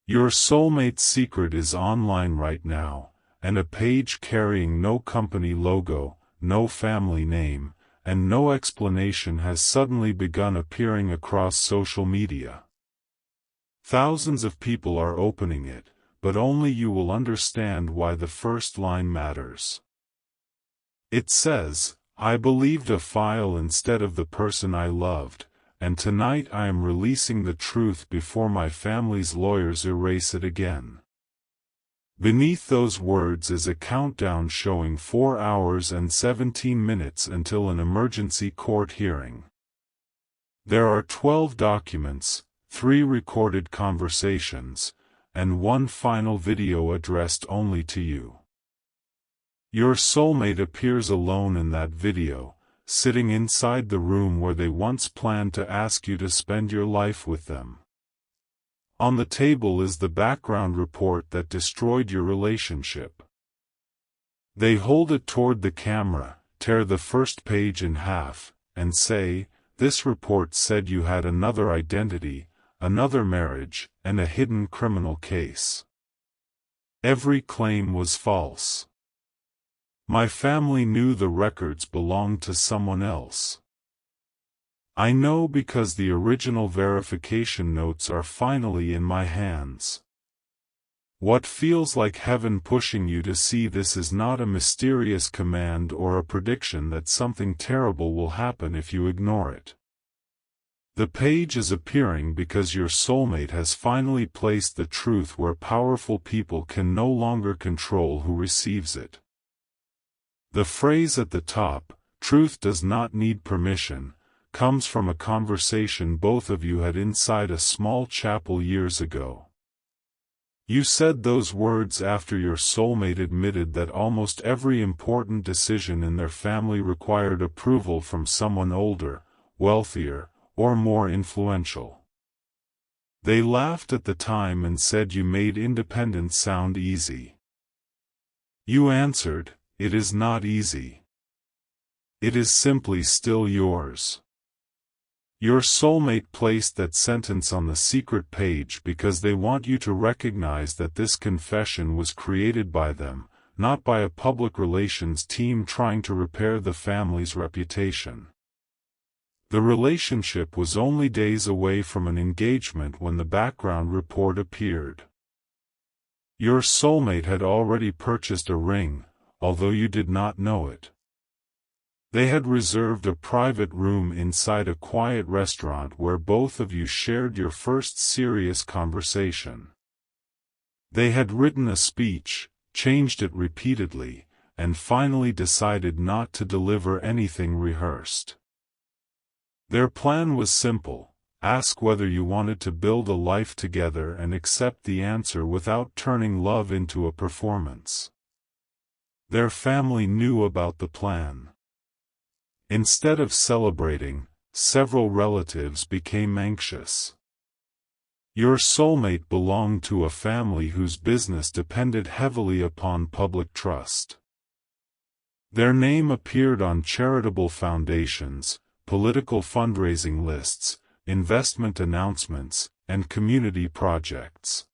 Your soulmate's secret is online right now, and a page carrying no company logo, no family name, and no explanation has suddenly begun appearing across social media. Thousands of people are opening it, but only you will understand why the first line matters. It says, "I believed a file instead of the person I loved, and tonight I am releasing the truth before my family's lawyers erase it again." Beneath those words is a countdown showing 4 hours and 17 minutes until an emergency court hearing. There are 12 documents, 3 recorded conversations, and 1 final video addressed only to you. Your soulmate appears alone in that video, sitting inside the room where they once planned to ask you to spend your life with them. On the table is the background report that destroyed your relationship. They hold it toward the camera, tear the first page in half, and say, "This report said you had another identity, another marriage, and a hidden criminal case. Every claim was false. My family knew the records belonged to someone else. I know because the original verification notes are finally in my hands." What feels like heaven pushing you to see this is not a mysterious command or a prediction that something terrible will happen if you ignore it. The page is appearing because your soulmate has finally placed the truth where powerful people can no longer control who receives it. The phrase at the top, "Truth does not need permission," comes from a conversation both of you had inside a small chapel years ago. You said those words after your soulmate admitted that almost every important decision in their family required approval from someone older, wealthier, or more influential. They laughed at the time and said you made independence sound easy. You answered, "It is not easy. It is simply still yours." Your soulmate placed that sentence on the secret page because they want you to recognize that this confession was created by them, not by a public relations team trying to repair the family's reputation. The relationship was only days away from an engagement when the background report appeared. Your soulmate had already purchased a ring, although you did not know it. They had reserved a private room inside a quiet restaurant where both of you shared your first serious conversation. They had written a speech, changed it repeatedly, and finally decided not to deliver anything rehearsed. Their plan was simple: ask whether you wanted to build a life together and accept the answer without turning love into a performance. Their family knew about the plan. Instead of celebrating, several relatives became anxious. Your soulmate belonged to a family whose business depended heavily upon public trust. Their name appeared on charitable foundations, political fundraising lists, investment announcements, and community projects.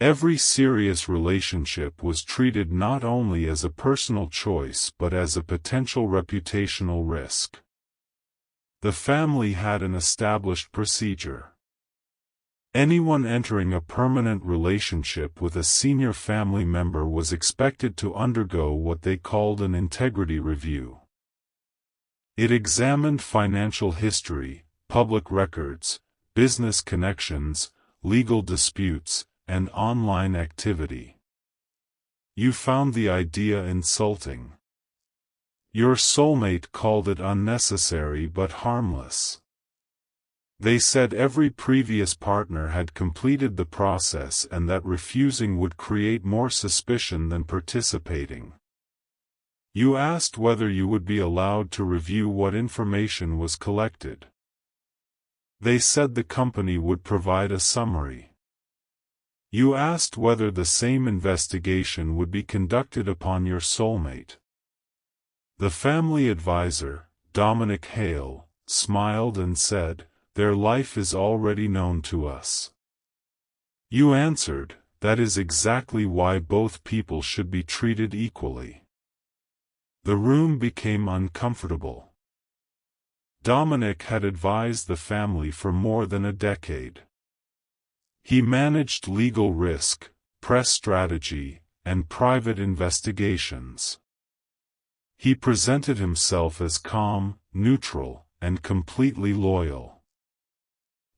Every serious relationship was treated not only as a personal choice but as a potential reputational risk. The family had an established procedure. Anyone entering a permanent relationship with a senior family member was expected to undergo what they called an integrity review. It examined financial history, public records, business connections, legal disputes, and online activity. You found the idea insulting. Your soulmate called it unnecessary but harmless. They said every previous partner had completed the process and that refusing would create more suspicion than participating. You asked whether you would be allowed to review what information was collected. They said the company would provide a summary. You asked whether the same investigation would be conducted upon your soulmate. The family advisor, Dominic Hale, smiled and said, "Their life is already known to us." You answered, "That is exactly why both people should be treated equally." The room became uncomfortable. Dominic had advised the family for more than a decade. He managed legal risk, press strategy, and private investigations. He presented himself as calm, neutral, and completely loyal.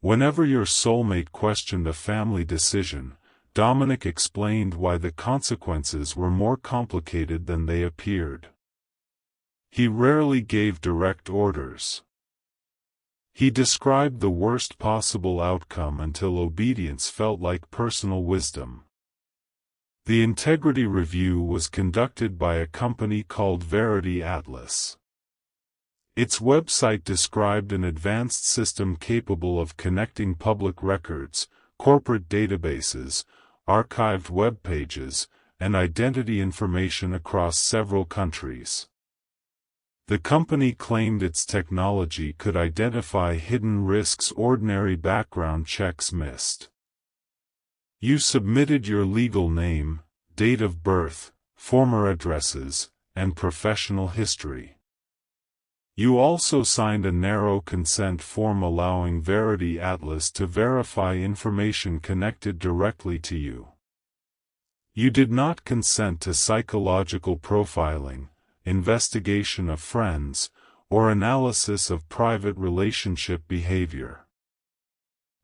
Whenever your soulmate questioned a family decision, Dominic explained why the consequences were more complicated than they appeared. He rarely gave direct orders. He described the worst possible outcome until obedience felt like personal wisdom. The integrity review was conducted by a company called Verity Atlas. Its website described an advanced system capable of connecting public records, corporate databases, archived web pages, and identity information across several countries. The company claimed its technology could identify hidden risks ordinary background checks missed. You submitted your legal name, date of birth, former addresses, and professional history. You also signed a narrow consent form allowing Verity Atlas to verify information connected directly to you. You did not consent to psychological profiling, investigation of friends, or analysis of private relationship behavior.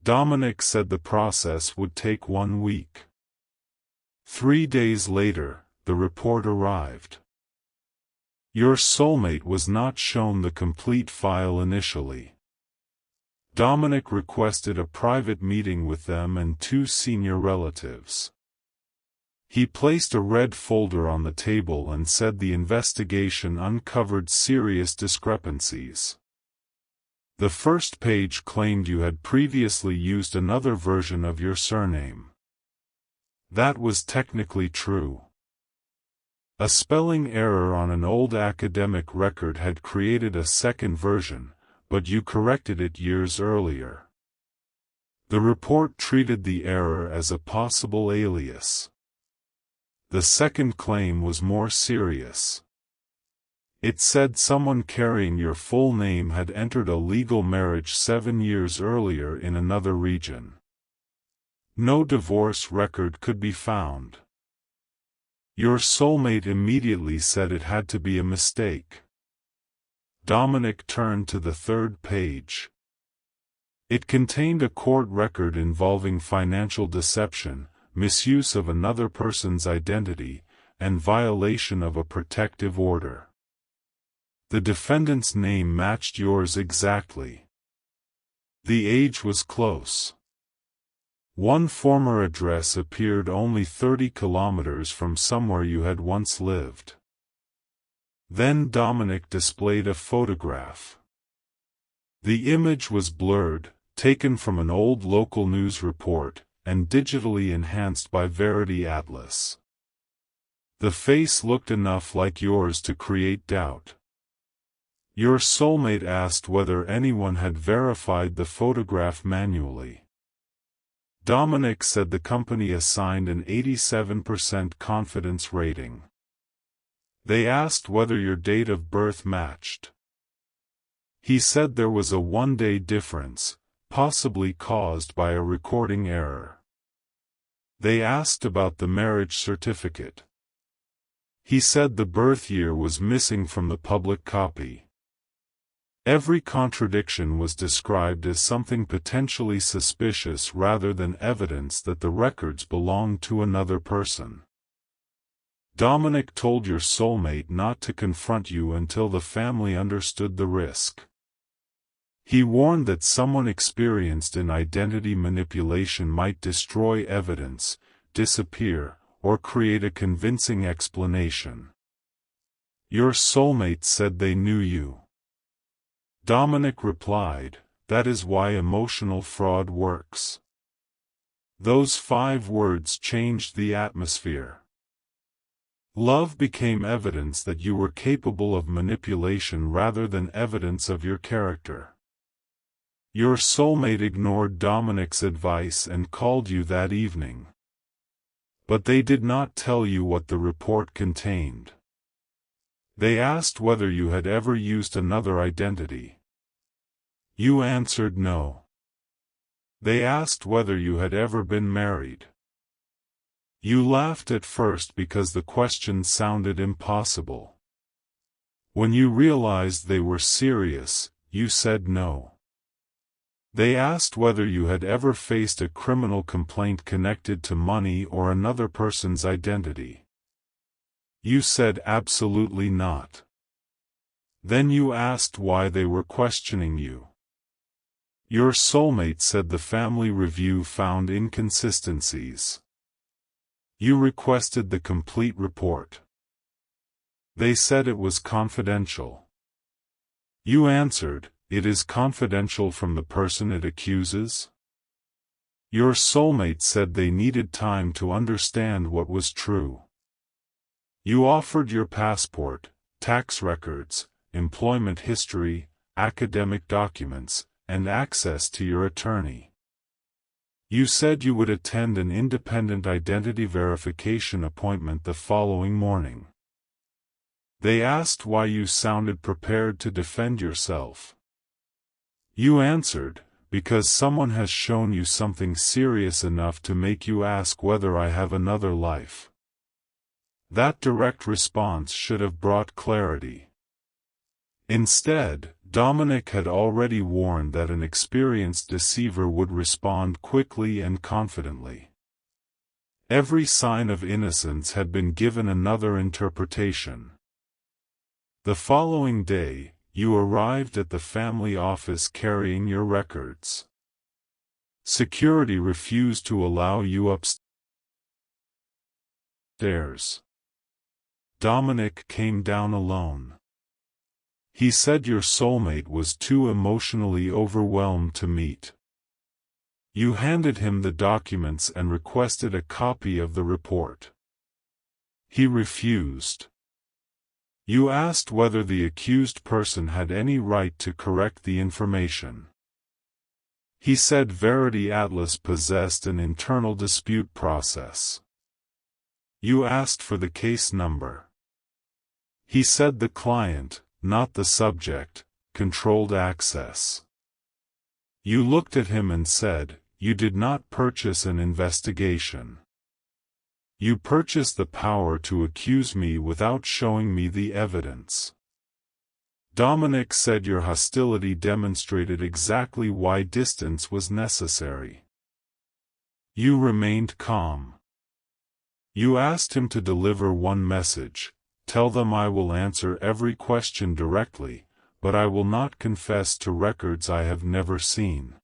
Dominic said the process would take 1 week. 3 days later, the report arrived. Your soulmate was not shown the complete file initially. Dominic requested a private meeting with them and 2 senior relatives. He placed a red folder on the table and said the investigation uncovered serious discrepancies. The first page claimed you had previously used another version of your surname. That was technically true. A spelling error on an old academic record had created a second version, but you corrected it years earlier. The report treated the error as a possible alias. The second claim was more serious. It said someone carrying your full name had entered a legal marriage 7 years earlier in another region. No divorce record could be found. Your soulmate immediately said it had to be a mistake. Dominic turned to the third page. It contained a court record involving financial deception, misuse of another person's identity, and violation of a protective order. The defendant's name matched yours exactly. The age was close. One former address appeared only 30 kilometers from somewhere you had once lived. Then Dominic displayed a photograph. The image was blurred, taken from an old local news report, and digitally enhanced by Verity Atlas. The face looked enough like yours to create doubt. Your soulmate asked whether anyone had verified the photograph manually. Dominic said the company assigned an 87% confidence rating. They asked whether your date of birth matched. He said there was a 1-day difference, possibly caused by a recording error. They asked about the marriage certificate. He said the birth year was missing from the public copy. Every contradiction was described as something potentially suspicious rather than evidence that the records belonged to another person. Dominic told your soulmate not to confront you until the family understood the risk. He warned that someone experienced in identity manipulation might destroy evidence, disappear, or create a convincing explanation. Your soulmate said they knew you. Dominic replied, "That is why emotional fraud works." Those 5 words changed the atmosphere. Love became evidence that you were capable of manipulation rather than evidence of your character. Your soulmate ignored Dominic's advice and called you that evening. But they did not tell you what the report contained. They asked whether you had ever used another identity. You answered no. They asked whether you had ever been married. You laughed at first because the question sounded impossible. When you realized they were serious, you said no. They asked whether you had ever faced a criminal complaint connected to money or another person's identity. You said absolutely not. Then you asked why they were questioning you. Your soulmate said the family review found inconsistencies. You requested the complete report. They said it was confidential. You answered, "It is confidential from the person it accuses?" Your soulmate said they needed time to understand what was true. You offered your passport, tax records, employment history, academic documents, and access to your attorney. You said you would attend an independent identity verification appointment the following morning. They asked why you sounded prepared to defend yourself. You answered, "Because someone has shown you something serious enough to make you ask whether I have another life." That direct response should have brought clarity. Instead, Dominic had already warned that an experienced deceiver would respond quickly and confidently. Every sign of innocence had been given another interpretation. The following day, you arrived at the family office carrying your records. Security refused to allow you upstairs. Dominic came down alone. He said your soulmate was too emotionally overwhelmed to meet. You handed him the documents and requested a copy of the report. He refused. You asked whether the accused person had any right to correct the information. He said Verity Atlas possessed an internal dispute process. You asked for the case number. He said the client, not the subject, controlled access. You looked at him and said, "You did not purchase an investigation. You purchased the power to accuse me without showing me the evidence." Dominic said your hostility demonstrated exactly why distance was necessary. You remained calm. You asked him to deliver one message: "Tell them I will answer every question directly, but I will not confess to records I have never seen."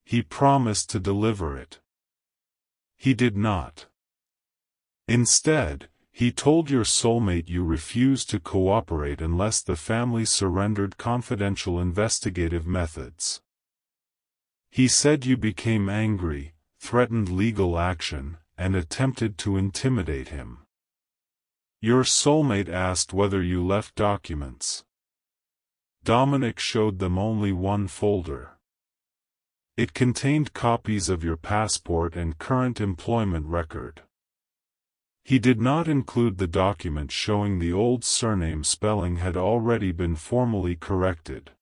He promised to deliver it. He did not. Instead, he told your soulmate you refused to cooperate unless the family surrendered confidential investigative methods. He said you became angry, threatened legal action, and attempted to intimidate him. Your soulmate asked whether you left documents. Dominic showed them only one folder. It contained copies of your passport and current employment record. He did not include the document showing the old surname spelling had already been formally corrected.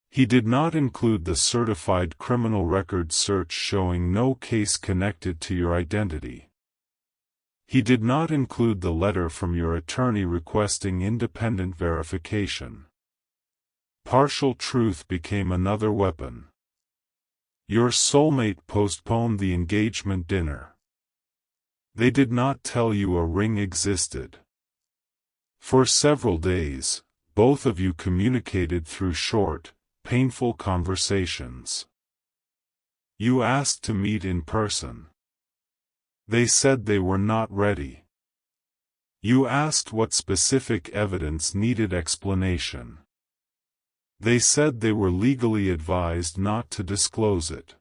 He did not include the certified criminal record search showing no case connected to your identity. He did not include the letter from your attorney requesting independent verification. Partial truth became another weapon. Your soulmate postponed the engagement dinner. They did not tell you a ring existed. For several days, both of you communicated through short, painful conversations. You asked to meet in person. They said they were not ready. You asked what specific evidence needed explanation. They said they were legally advised not to disclose it.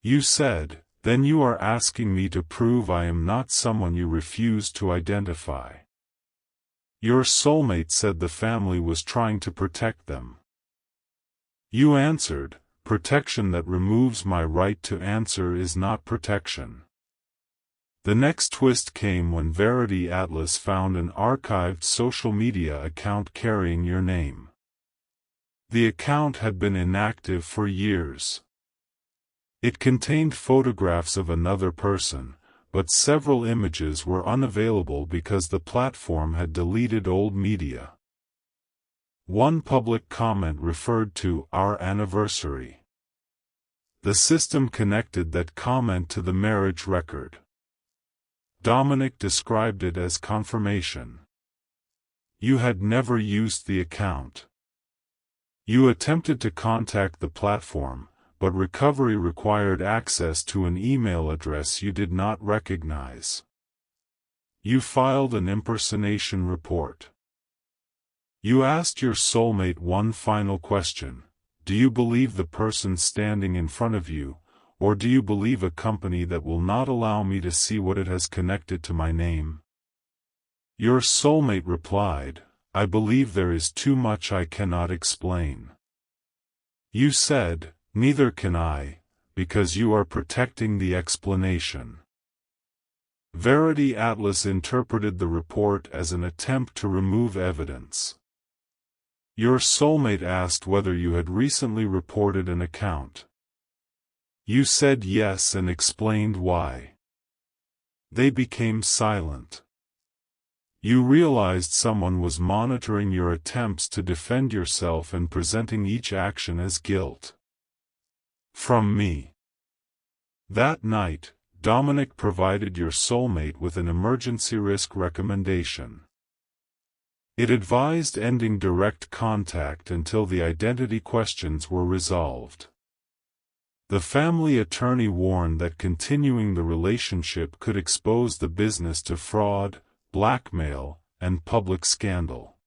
You said, "Then you are asking me to prove I am not someone you refuse to identify." Your soulmate said the family was trying to protect them. You answered, "Protection that removes my right to answer is not protection." The next twist came when Verity Atlas found an archived social media account carrying your name. The account had been inactive for years. It contained photographs of another person, but several images were unavailable because the platform had deleted old media. One public comment referred to "our anniversary." The system connected that comment to the marriage record. Dominic described it as confirmation. You had never used the account. You attempted to contact the platform, but recovery required access to an email address you did not recognize. You filed an impersonation report. You asked your soulmate one final question: do you believe the person standing in front of you, or do you believe a company that will not allow me to see what it has connected to my name? Your soulmate replied, "I believe there is too much I cannot explain." You said, "Neither can I, because you are protecting the explanation." Verity Atlas interpreted the report as an attempt to remove evidence. Your soulmate asked whether you had recently reported an account. You said yes and explained why. They became silent. You realized someone was monitoring your attempts to defend yourself and presenting each action as guilt. From me. That night, Dominic provided your soulmate with an emergency risk recommendation. It advised ending direct contact until the identity questions were resolved. The family attorney warned that continuing the relationship could expose the business to fraud, blackmail, and public scandal.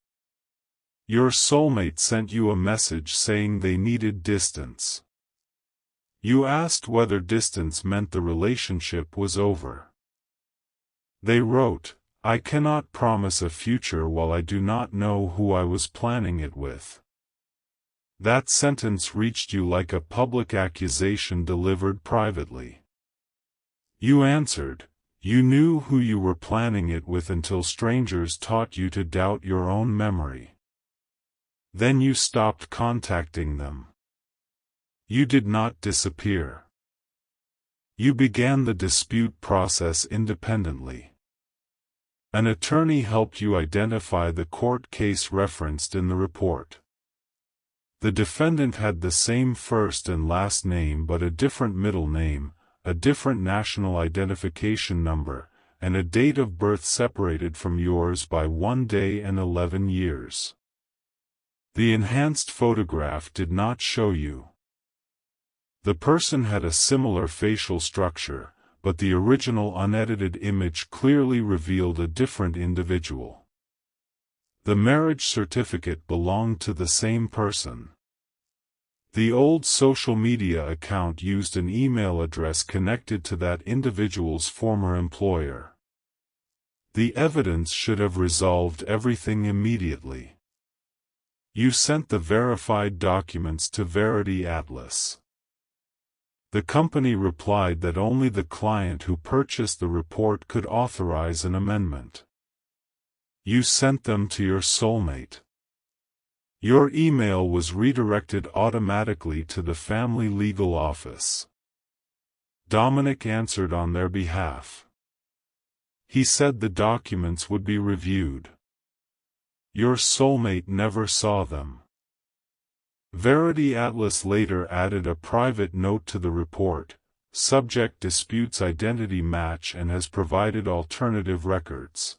Your soulmate sent you a message saying they needed distance. You asked whether distance meant the relationship was over. They wrote, "I cannot promise a future while I do not know who I was planning it with." That sentence reached you like a public accusation delivered privately. You answered, "You knew who you were planning it with until strangers taught you to doubt your own memory. Then you stopped contacting them. You did not disappear. You began the dispute process independently. An attorney helped you identify the court case referenced in the report. The defendant had the same first and last name but a different middle name, a different national identification number, and a date of birth separated from yours by 1 day and 11 years. The enhanced photograph did not show you. The person had a similar facial structure, but the original unedited image clearly revealed a different individual. The marriage certificate belonged to the same person. The old social media account used an email address connected to that individual's former employer. The evidence should have resolved everything immediately. You sent the verified documents to Verity Atlas. The company replied that only the client who purchased the report could authorize an amendment. You sent them to your soulmate. Your email was redirected automatically to the family legal office. Dominic answered on their behalf. He said the documents would be reviewed. Your soulmate never saw them. Verity Atlas later added a private note to the report: "Subject disputes identity match and has provided alternative records.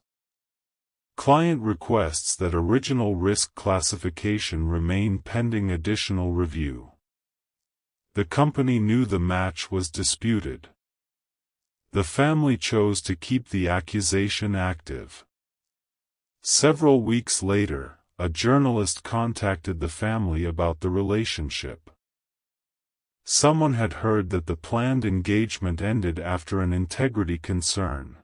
Client requests that original risk classification remain pending additional review." The company knew the match was disputed. The family chose to keep the accusation active. Several weeks later, a journalist contacted the family about the relationship. Someone had heard that the planned engagement ended after an integrity concern.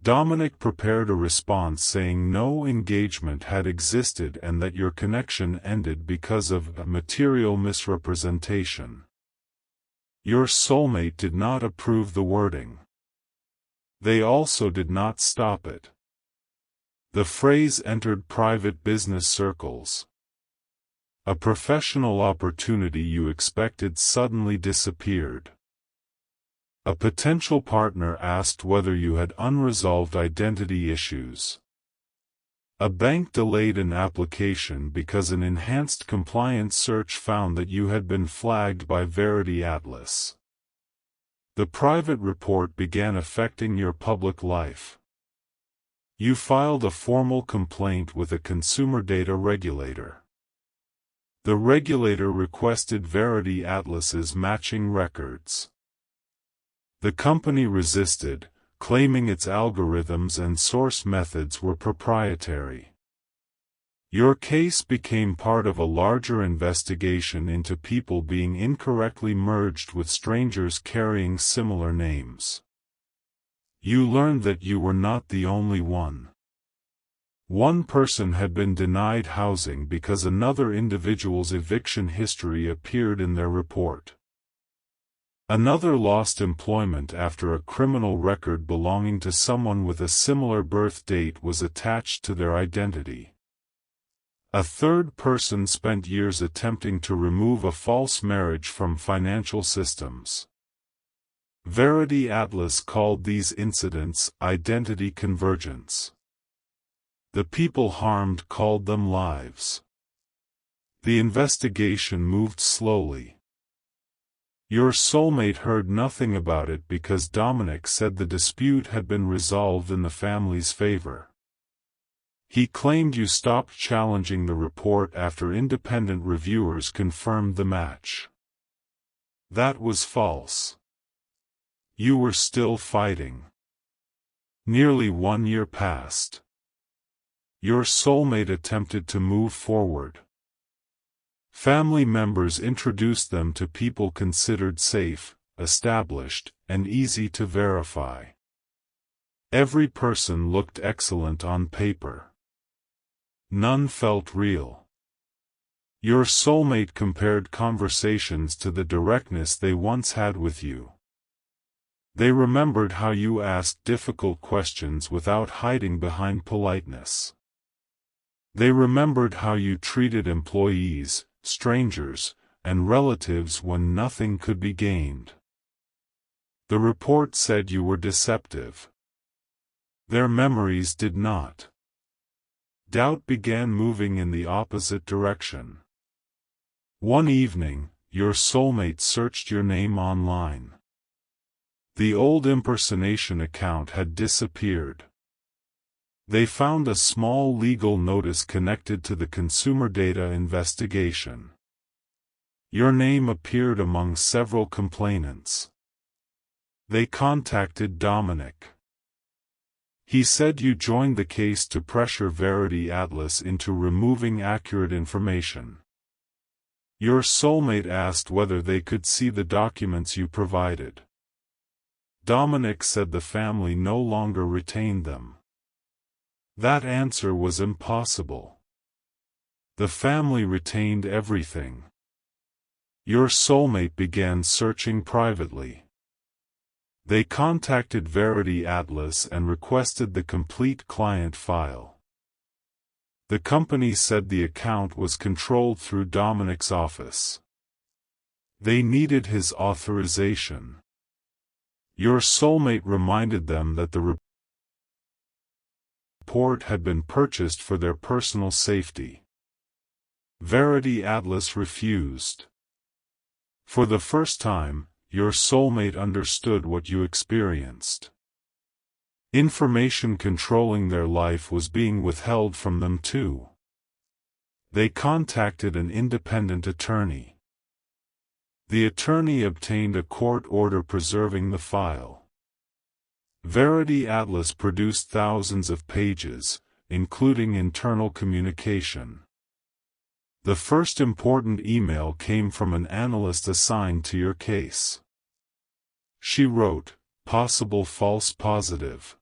Dominic prepared a response saying no engagement had existed and that your connection ended because of a material misrepresentation. Your soulmate did not approve the wording. They also did not stop it. The phrase entered private business circles. A professional opportunity you expected suddenly disappeared. A potential partner asked whether you had unresolved identity issues. A bank delayed an application because an enhanced compliance search found that you had been flagged by Verity Atlas. The private report began affecting your public life. You filed a formal complaint with a consumer data regulator. The regulator requested Verity Atlas's matching records. The company resisted, claiming its algorithms and source methods were proprietary. Your case became part of a larger investigation into people being incorrectly merged with strangers carrying similar names. You learned that you were not the only one. One person had been denied housing because another individual's eviction history appeared in their report. Another lost employment after a criminal record belonging to someone with a similar birth date was attached to their identity. A third person spent years attempting to remove a false marriage from financial systems. Verity Atlas called these incidents identity convergence. The people harmed called them lives. The investigation moved slowly. Your soulmate heard nothing about it because Dominic said the dispute had been resolved in the family's favor. He claimed you stopped challenging the report after independent reviewers confirmed the match. That was false. You were still fighting. Nearly 1 year passed. Your soulmate attempted to move forward. Family members introduced them to people considered safe, established, and easy to verify. Every person looked excellent on paper. None felt real. Your soulmate compared conversations to the directness they once had with you. They remembered how you asked difficult questions without hiding behind politeness. They remembered how you treated employees, strangers, and relatives when nothing could be gained. The report said you were deceptive. Their memories did not. Doubt began moving in the opposite direction. One evening, your soulmate searched your name online. The old impersonation account had disappeared. They found a small legal notice connected to the consumer data investigation. Your name appeared among several complainants. They contacted Dominic. He said you joined the case to pressure Verity Atlas into removing accurate information. Your soulmate asked whether they could see the documents you provided. Dominic said the family no longer retained them. That answer was impossible. The family retained everything. Your soulmate began searching privately. They contacted Verity Atlas and requested the complete client file. The company said the account was controlled through Dominic's office. They needed his authorization. Your soulmate reminded them that the report had been purchased for their personal safety. Verity Atlas refused. For the first time, your soulmate understood what you experienced. Information controlling their life was being withheld from them too. They contacted an independent attorney. The attorney obtained a court order preserving the file. Verity Atlas produced thousands of pages, including internal communication. The first important email came from an analyst assigned to your case. She wrote, "Possible false positive."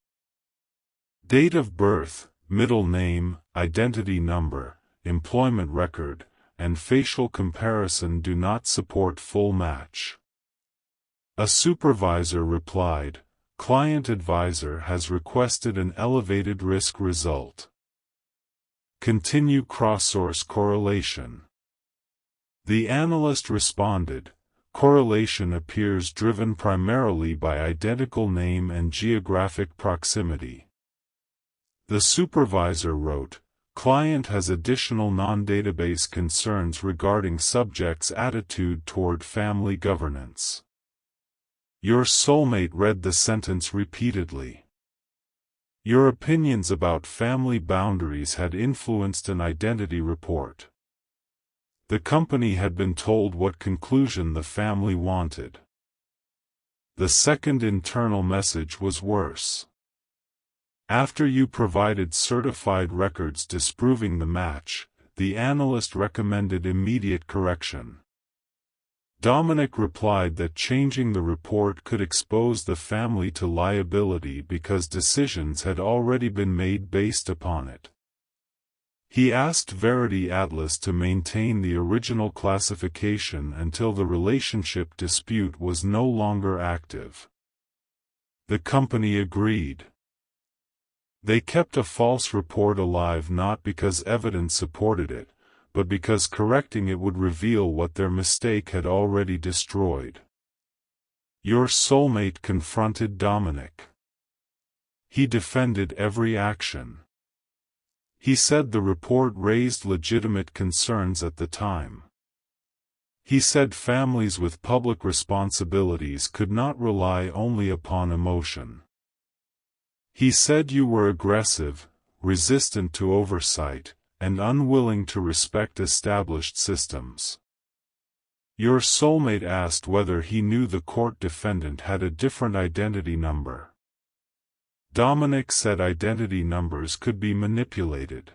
Date of birth, middle name, identity number, employment record, and facial comparison do not support full match. A supervisor replied, "Client advisor has requested an elevated risk result. Continue cross-source correlation." The analyst responded, "Correlation appears driven primarily by identical name and geographic proximity." The supervisor wrote, "Client has additional non-database concerns regarding subject's attitude toward family governance." Your soulmate read the sentence repeatedly. Your opinions about family boundaries had influenced an identity report. The company had been told what conclusion the family wanted. The second internal message was worse. After you provided certified records disproving the match, the analyst recommended immediate correction. Dominic replied that changing the report could expose the family to liability because decisions had already been made based upon it. He asked Verity Atlas to maintain the original classification until the relationship dispute was no longer active. The company agreed. They kept a false report alive not because evidence supported it, but because correcting it would reveal what their mistake had already destroyed. Your soulmate confronted Dominic. He defended every action. He said the report raised legitimate concerns at the time. He said families with public responsibilities could not rely only upon emotion. He said you were aggressive, resistant to oversight, and unwilling to respect established systems. Your soulmate asked whether he knew the court defendant had a different identity number. Dominic said identity numbers could be manipulated.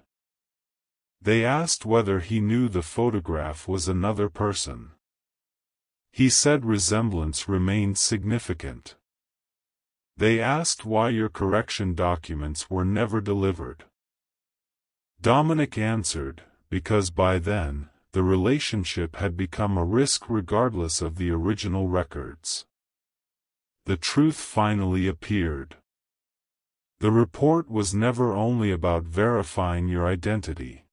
They asked whether he knew the photograph was another person. He said resemblance remained significant. They asked why your correction documents were never delivered. Dominic answered, because by then, the relationship had become a risk regardless of the original records. The truth finally appeared. The report was never only about verifying your identity.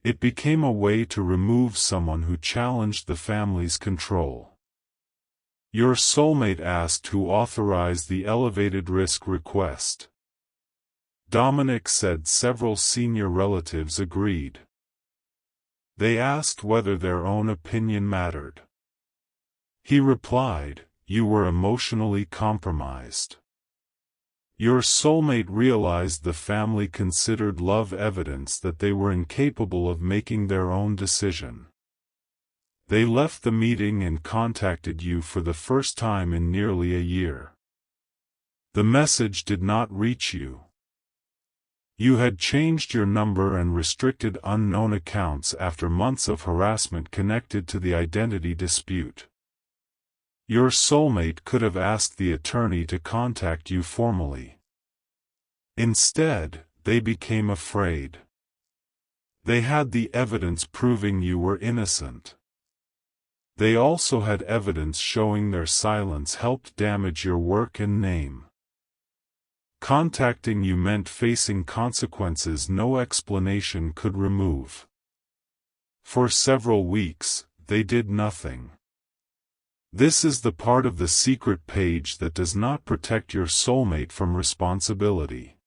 It became a way to remove someone who challenged the family's control. Your soulmate asked who authorized the elevated risk request. Dominic said several senior relatives agreed. They asked whether their own opinion mattered. He replied, "You were emotionally compromised." Your soulmate realized the family considered love evidence that they were incapable of making their own decision. They left the meeting and contacted you for the first time in nearly a year. The message did not reach you. You had changed your number and restricted unknown accounts after months of harassment connected to the identity dispute. Your soulmate could have asked the attorney to contact you formally. Instead, they became afraid. They had the evidence proving you were innocent. They also had evidence showing their silence helped damage your work and name. Contacting you meant facing consequences no explanation could remove. For several weeks, they did nothing. This is the part of the secret page that does not protect your soulmate from responsibility.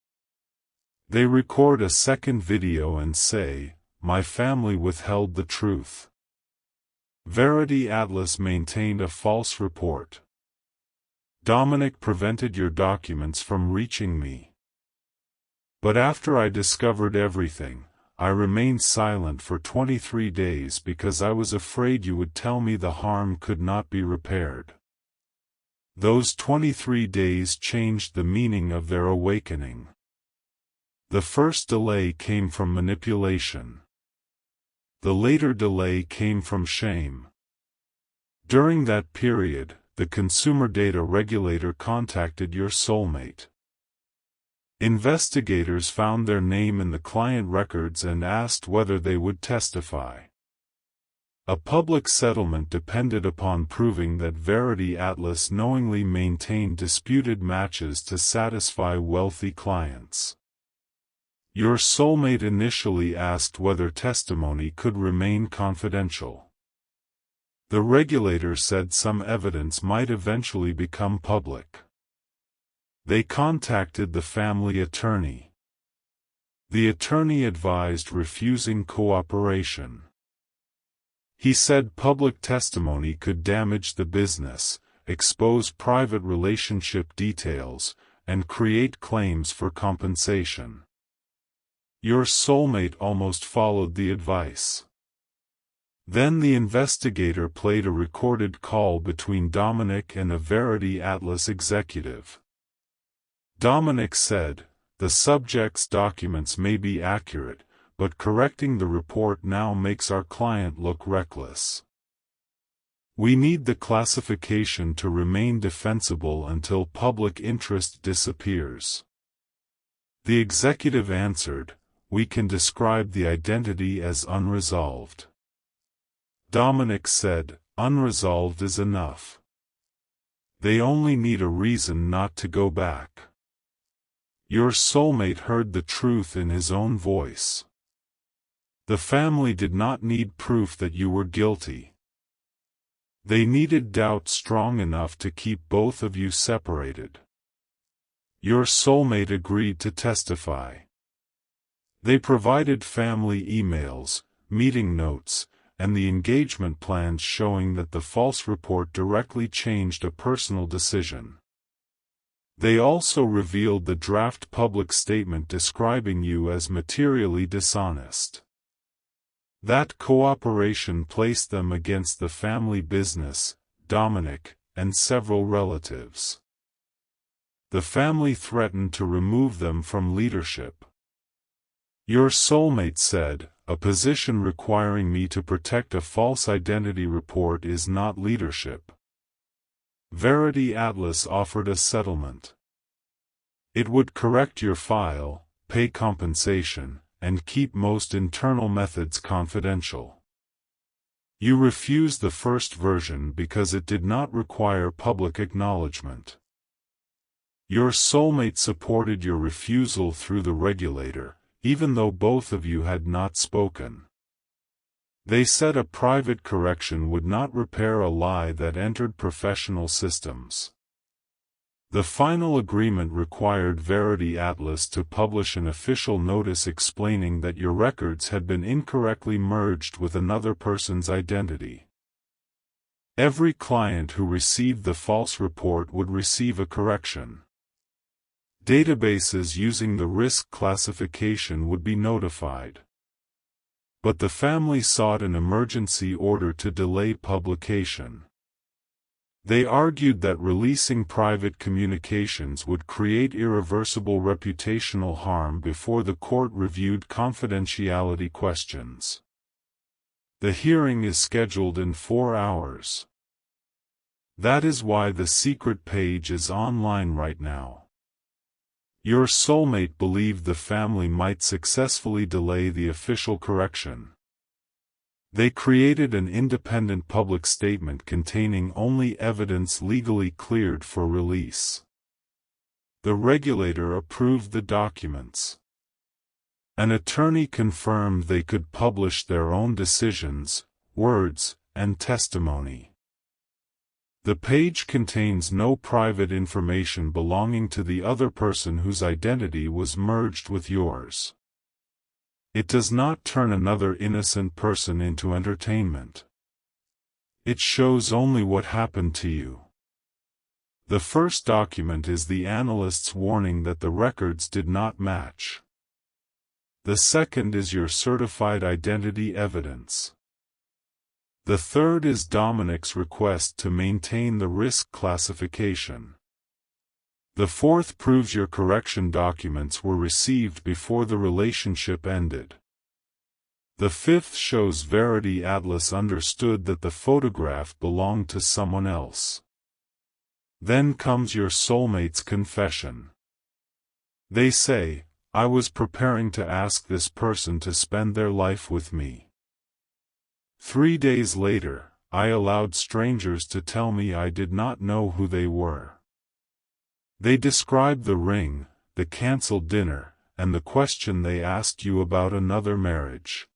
They record a second video and say, "My family withheld the truth." Verity Atlas maintained a false report. Dominic prevented your documents from reaching me. But after I discovered everything, I remained silent for 23 days because I was afraid you would tell me the harm could not be repaired. Those 23 days changed the meaning of their awakening. The first delay came from manipulation. The later delay came from shame. During that period, the consumer data regulator contacted your soulmate. Investigators found their name in the client records and asked whether they would testify. A public settlement depended upon proving that Verity Atlas knowingly maintained disputed matches to satisfy wealthy clients. Your soulmate initially asked whether testimony could remain confidential. The regulator said some evidence might eventually become public. They contacted the family attorney. The attorney advised refusing cooperation. He said public testimony could damage the business, expose private relationship details, and create claims for compensation. Your soulmate almost followed the advice. Then the investigator played a recorded call between Dominic and a Verity Atlas executive. Dominic said, "The subject's documents may be accurate, but correcting the report now makes our client look reckless. We need the classification to remain defensible until public interest disappears." The executive answered, "We can describe the identity as unresolved." Dominic said, "Unresolved is enough. They only need a reason not to go back." Your soulmate heard the truth in his own voice. The family did not need proof that you were guilty. They needed doubt strong enough to keep both of you separated. Your soulmate agreed to testify. They provided family emails, meeting notes, and the engagement plans showing that the false report directly changed a personal decision. They also revealed the draft public statement describing you as materially dishonest. That cooperation placed them against the family business, Dominic, and several relatives. The family threatened to remove them from leadership. Your soulmate said, "A position requiring me to protect a false identity report is not leadership." Verity Atlas offered a settlement. It would correct your file, pay compensation, and keep most internal methods confidential. You refused the first version because it did not require public acknowledgement. Your soulmate supported your refusal through the regulator, even though both of you had not spoken. They said a private correction would not repair a lie that entered professional systems. The final agreement required Verity Atlas to publish an official notice explaining that your records had been incorrectly merged with another person's identity. Every client who received the false report would receive a correction. Databases using the risk classification would be notified. But the family sought an emergency order to delay publication. They argued that releasing private communications would create irreversible reputational harm before the court reviewed confidentiality questions. The hearing is scheduled in 4 hours. That is why the secret page is online right now. Your soulmate believed the family might successfully delay the official correction. They created an independent public statement containing only evidence legally cleared for release. The regulator approved the documents. An attorney confirmed they could publish their own decisions, words, and testimony. The page contains no private information belonging to the other person whose identity was merged with yours. It does not turn another innocent person into entertainment. It shows only what happened to you. The first document is the analyst's warning that the records did not match. The second is your certified identity evidence. The third is Dominic's request to maintain the risk classification. The fourth proves your correction documents were received before the relationship ended. The fifth shows Verity Atlas understood that the photograph belonged to someone else. Then comes your soulmate's confession. They say, I was preparing to ask this person to spend their life with me. 3 days later, I allowed strangers to tell me I did not know who they were. They described the ring, the cancelled dinner, and the question they asked you about another marriage.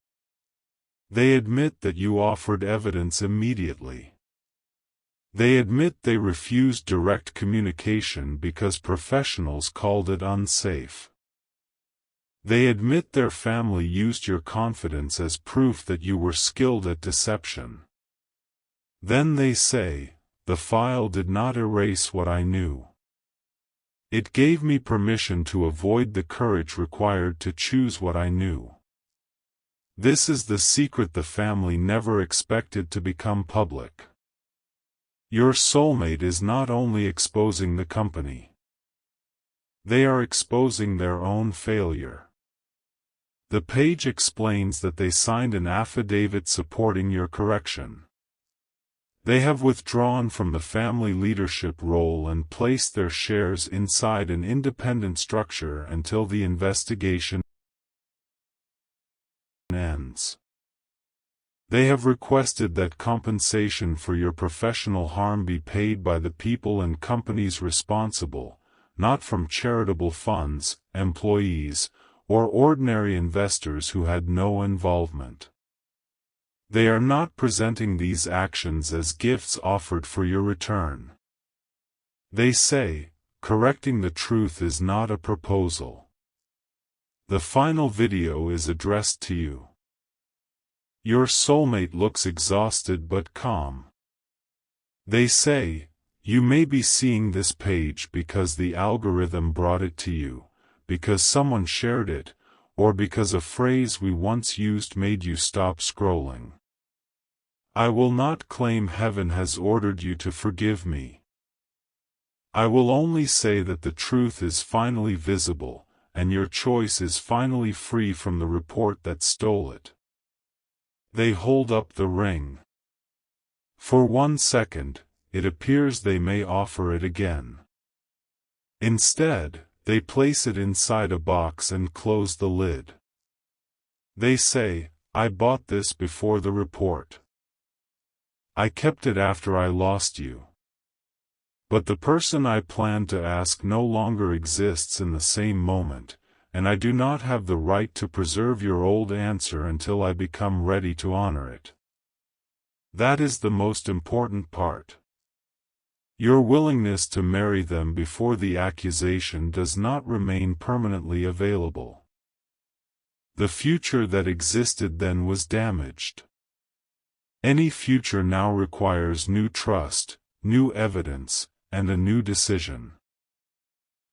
They admit that you offered evidence immediately. They admit they refused direct communication because professionals called it unsafe. They admit their family used your confidence as proof that you were skilled at deception. Then they say, the file did not erase what I knew. It gave me permission to avoid the courage required to choose what I knew. This is the secret the family never expected to become public. Your soulmate is not only exposing the company. They are exposing their own failure. The page explains that they signed an affidavit supporting your correction. They have withdrawn from the family leadership role and placed their shares inside an independent structure until the investigation ends. They have requested that compensation for your professional harm be paid by the people and companies responsible, not from charitable funds, employees, or ordinary investors who had no involvement. They are not presenting these actions as gifts offered for your return. They say, correcting the truth is not a proposal. The final video is addressed to you. Your soulmate looks exhausted but calm. They say, you may be seeing this page because the algorithm brought it to you, because someone shared it, or because a phrase we once used made you stop scrolling. I will not claim heaven has ordered you to forgive me. I will only say that the truth is finally visible, and your choice is finally free from the report that stole it. They hold up the ring. For 1 second, it appears they may offer it again. Instead, they place it inside a box and close the lid. They say, I bought this before the report. I kept it after I lost you. But the person I planned to ask no longer exists in the same moment, and I do not have the right to preserve your old answer until I become ready to honor it. That is the most important part. Your willingness to marry them before the accusation does not remain permanently available. The future that existed then was damaged. Any future now requires new trust, new evidence, and a new decision.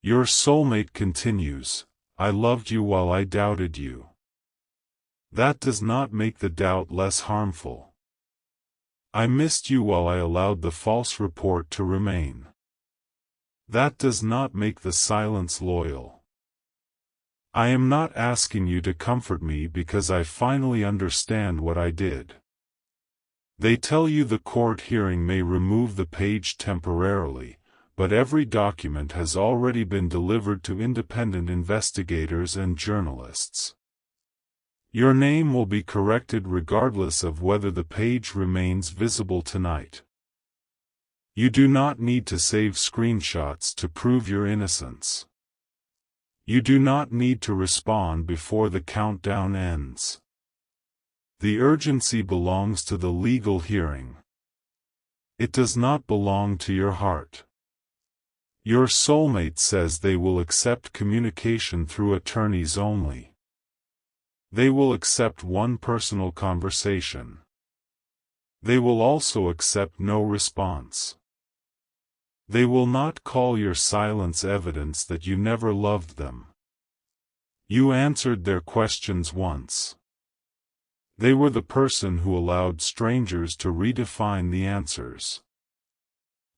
Your soulmate continues, I loved you while I doubted you. That does not make the doubt less harmful. I missed you while I allowed the false report to remain. That does not make the silence loyal. I am not asking you to comfort me because I finally understand what I did. They tell you the court hearing may remove the page temporarily, but every document has already been delivered to independent investigators and journalists. Your name will be corrected regardless of whether the page remains visible tonight. You do not need to save screenshots to prove your innocence. You do not need to respond before the countdown ends. The urgency belongs to the legal hearing. It does not belong to your heart. Your soulmate says they will accept communication through attorneys only. They will accept one personal conversation. They will also accept no response. They will not call your silence evidence that you never loved them. You answered their questions once. They were the person who allowed strangers to redefine the answers.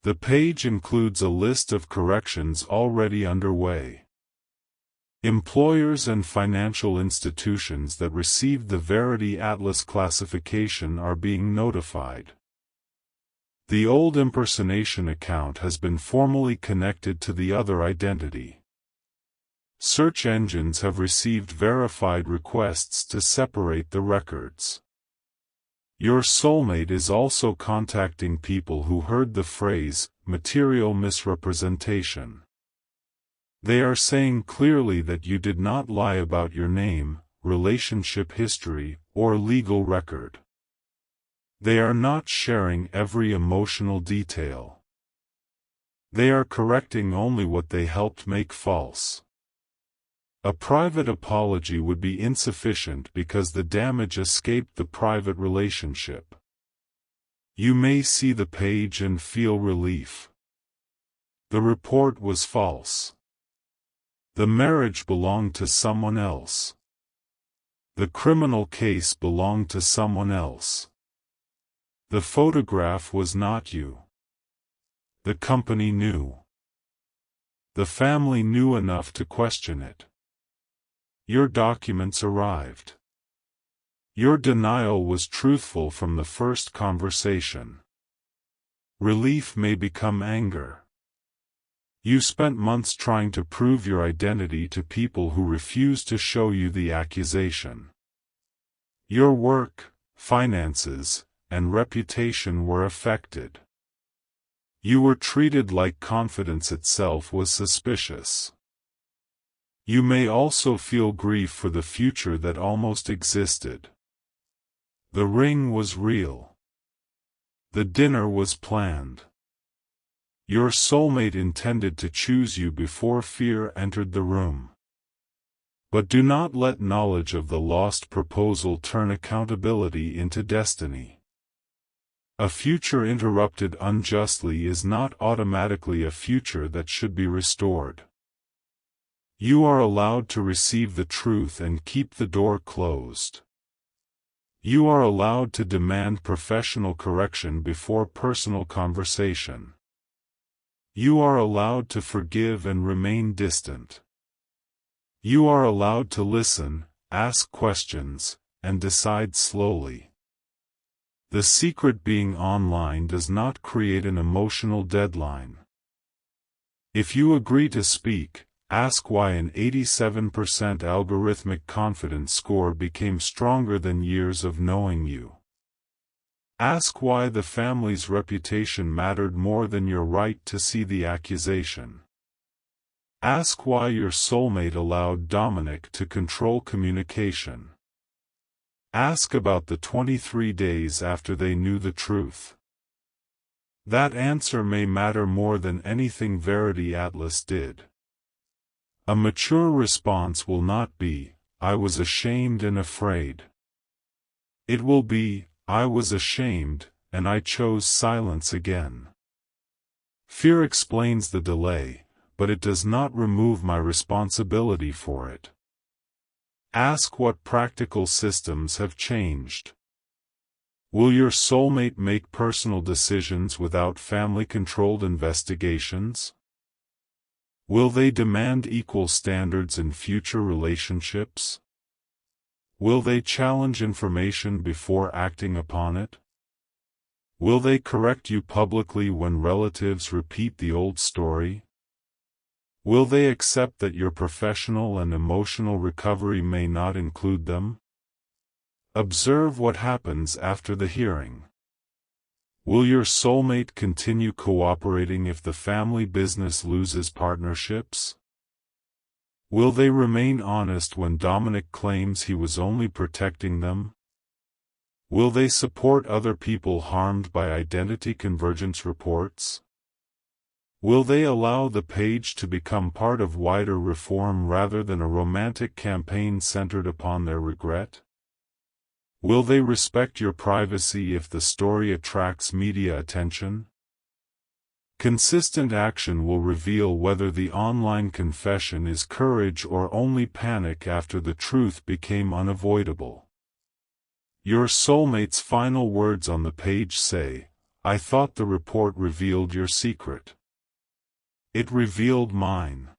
The page includes a list of corrections already underway. Employers and financial institutions that received the Verity Atlas classification are being notified. The old impersonation account has been formally connected to the other identity. Search engines have received verified requests to separate the records. Your soulmate is also contacting people who heard the phrase, material misrepresentation. They are saying clearly that you did not lie about your name, relationship history, or legal record. They are not sharing every emotional detail. They are correcting only what they helped make false. A private apology would be insufficient because the damage escaped the private relationship. You may see the page and feel relief. The report was false. The marriage belonged to someone else. The criminal case belonged to someone else. The photograph was not you. The company knew. The family knew enough to question it. Your documents arrived. Your denial was truthful from the first conversation. Relief may become anger. You spent months trying to prove your identity to people who refused to show you the accusation. Your work, finances, and reputation were affected. You were treated like confidence itself was suspicious. You may also feel grief for the future that almost existed. The ring was real. The dinner was planned. Your soulmate intended to choose you before fear entered the room. But do not let knowledge of the lost proposal turn accountability into destiny. A future interrupted unjustly is not automatically a future that should be restored. You are allowed to receive the truth and keep the door closed. You are allowed to demand professional correction before personal conversation. You are allowed to forgive and remain distant. You are allowed to listen, ask questions, and decide slowly. The secret being online does not create an emotional deadline. If you agree to speak, ask why an 87% algorithmic confidence score became stronger than years of knowing you. Ask why the family's reputation mattered more than your right to see the accusation. Ask why your soulmate allowed Dominic to control communication. Ask about the 23 days after they knew the truth. That answer may matter more than anything Verity Atlas did. A mature response will not be, "I was ashamed and afraid." It will be, "I was ashamed, and I chose silence again." Fear explains the delay, but it does not remove my responsibility for it. Ask what practical systems have changed. Will your soulmate make personal decisions without family-controlled investigations? Will they demand equal standards in future relationships? Will they challenge information before acting upon it? Will they correct you publicly when relatives repeat the old story? Will they accept that your professional and emotional recovery may not include them? Observe what happens after the hearing. Will your soulmate continue cooperating if the family business loses partnerships? Will they remain honest when Dominic claims he was only protecting them? Will they support other people harmed by identity convergence reports? Will they allow the page to become part of wider reform rather than a romantic campaign centered upon their regret? Will they respect your privacy if the story attracts media attention? Consistent action will reveal whether the online confession is courage or only panic after the truth became unavoidable. Your soulmate's final words on the page say, "I thought the report revealed your secret. It revealed mine."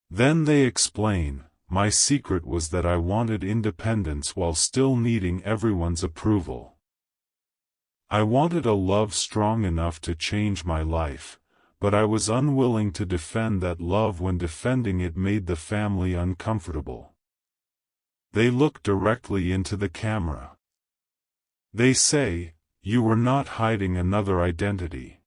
Then they explain, "My secret was that I wanted independence while still needing everyone's approval. I wanted a love strong enough to change my life, but I was unwilling to defend that love when defending it made the family uncomfortable. They look directly into the camera. They say, "You were not hiding another identity."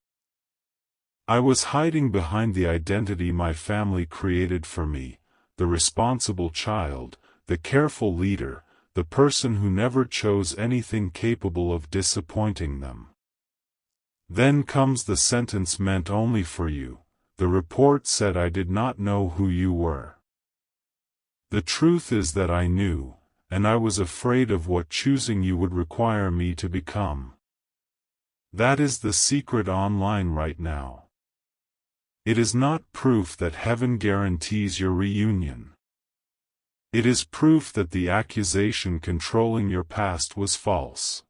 I was hiding behind the identity my family created for me, the responsible child, the careful leader, the person who never chose anything capable of disappointing them. Then comes the sentence meant only for you. The report said I did not know who you were. The truth is that I knew, and I was afraid of what choosing you would require me to become. That is the secret online right now. It is not proof that heaven guarantees your reunion. It is proof that the accusation controlling your past was false.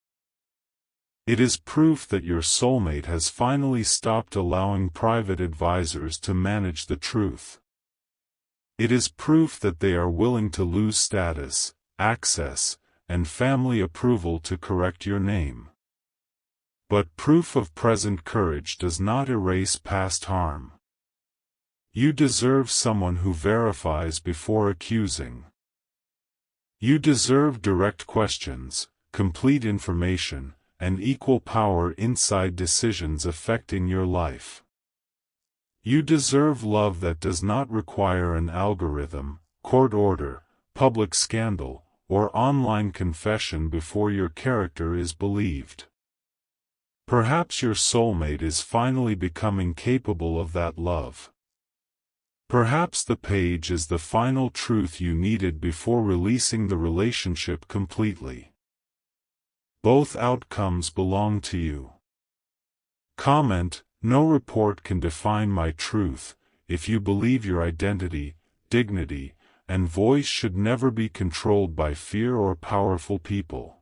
It is proof that your soulmate has finally stopped allowing private advisors to manage the truth. It is proof that they are willing to lose status, access, and family approval to correct your name. But proof of present courage does not erase past harm. You deserve someone who verifies before accusing. You deserve direct questions, complete information, and equal power inside decisions affecting your life. You deserve love that does not require an algorithm, court order, public scandal, or online confession before your character is believed. Perhaps your soulmate is finally becoming capable of that love. Perhaps the page is the final truth you needed before releasing the relationship completely. Both outcomes belong to you. Comment: no report can define my truth. If you believe your identity, dignity, and voice should never be controlled by fear or powerful people.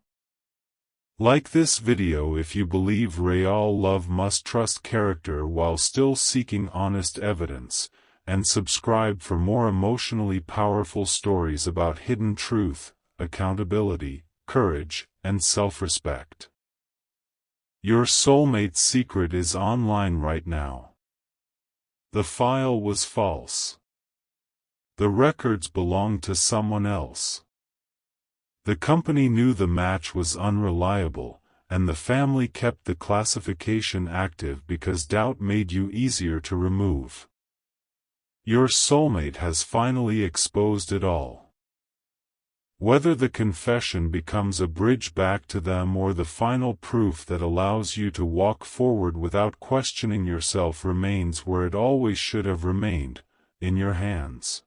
Like this video if you believe real love must trust character while still seeking honest evidence, and subscribe for more emotionally powerful stories about hidden truth, accountability, courage, and self-respect. Your soulmate's secret is online right now. The file was false. The records belonged to someone else. The company knew the match was unreliable, and the family kept the classification active because doubt made you easier to remove. Your soulmate has finally exposed it all. Whether the confession becomes a bridge back to them or the final proof that allows you to walk forward without questioning yourself remains where it always should have remained, in your hands.